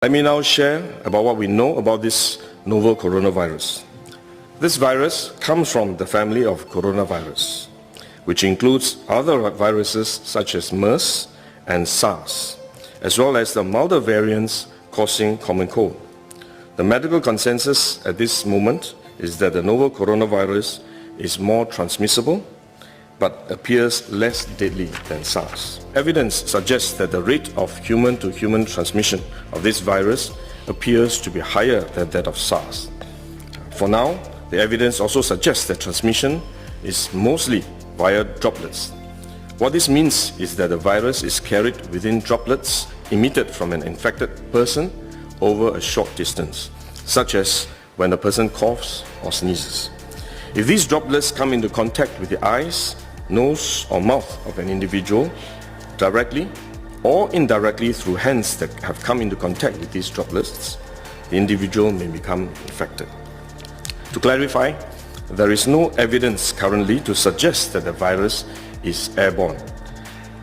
Let me now share about what we know about this novel coronavirus. This virus comes from the family of coronavirus, which includes other viruses such as MERS and SARS, as well as the milder variants causing common cold. The medical consensus at this moment is that the novel coronavirus is more transmissible but appears less deadly than SARS. Evidence suggests that the rate of human-to-human transmission of this virus appears to be higher than that of SARS. For now, the evidence also suggests that transmission is mostly via droplets. What this means is that the virus is carried within droplets emitted from an infected person over a short distance, such as when a person coughs or sneezes. If these droplets come into contact with the eyes, nose or mouth of an individual directly or indirectly through hands that have come into contact with these droplets, the individual may become infected. To clarify, there is no evidence currently to suggest that the virus is airborne.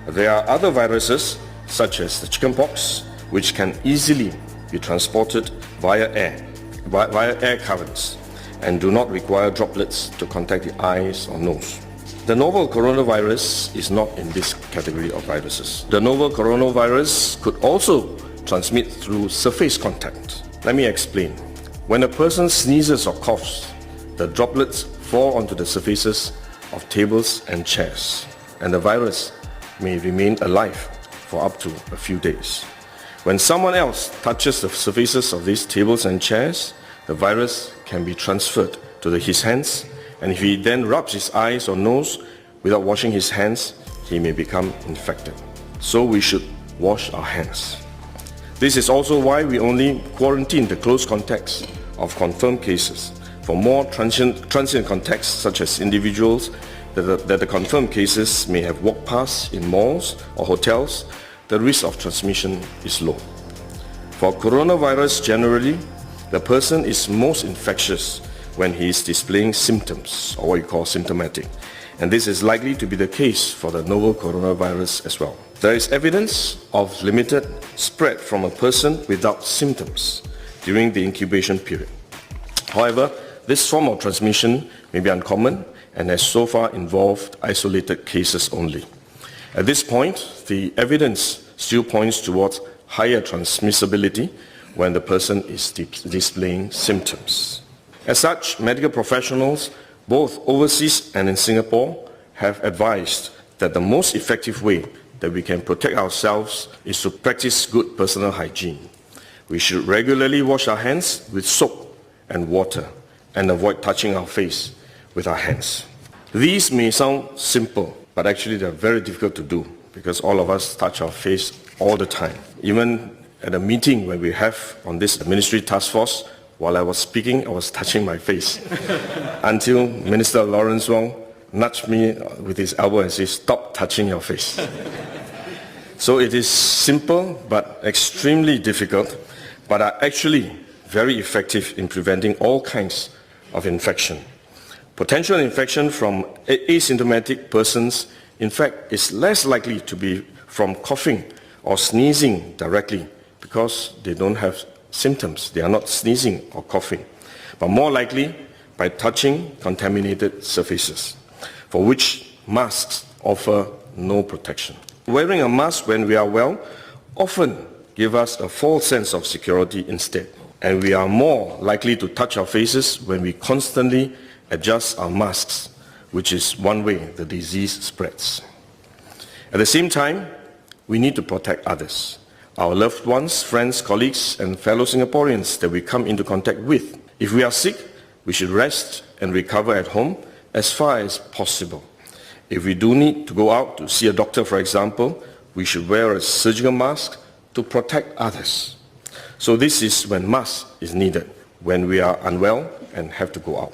There are other viruses, such as the chickenpox, which can easily be transported via air currents and do not require droplets to contact the eyes or nose. The novel coronavirus is not in this category of viruses. The novel coronavirus could also transmit through surface contact. Let me explain. When a person sneezes or coughs, the droplets fall onto the surfaces of tables and chairs, and the virus may remain alive for up to a few days. When someone else touches the surfaces of these tables and chairs, the virus can be transferred to his hands, and if he then rubs his eyes or nose without washing his hands, he may become infected. So we should wash our hands. This is also why we only quarantine the close contacts of confirmed cases. For more transient contacts, such as individuals that the confirmed cases may have walked past in malls or hotels, the risk of transmission is low. For coronavirus generally, the person is most infectious when he is displaying symptoms, or what you call symptomatic. And this is likely to be the case for the novel coronavirus as well. There is evidence of limited spread from a person without symptoms during the incubation period. However, this form of transmission may be uncommon and has so far involved isolated cases only. At this point, the evidence still points towards higher transmissibility when the person is displaying symptoms. As such, medical professionals, both overseas and in Singapore, have advised that the most effective way that we can protect ourselves is to practice good personal hygiene. We should regularly wash our hands with soap and water and avoid touching our face with our hands. These may sound simple, but actually they're very difficult to do because all of us touch our face all the time. Even at a meeting when we have on this ministry task force, while I was speaking, I was touching my face until Minister Lawrence Wong nudged me with his elbow and said, "Stop touching your face." So it is simple but extremely difficult, but are actually very effective in preventing all kinds of infection. Potential infection from asymptomatic persons, in fact, is less likely to be from coughing or sneezing directly because they don't have symptoms. They are not sneezing or coughing, but more likely by touching contaminated surfaces, for which masks offer no protection. Wearing a mask when we are well often gives us a false sense of security instead, and we are more likely to touch our faces when we constantly adjust our masks, which is one way the disease spreads. At the same time, we need to protect others, our loved ones, friends, colleagues, and fellow Singaporeans that we come into contact with. If we are sick, we should rest and recover at home as far as possible. If we do need to go out to see a doctor, for example, we should wear a surgical mask to protect others. So this is when mask is needed, when we are unwell and have to go out.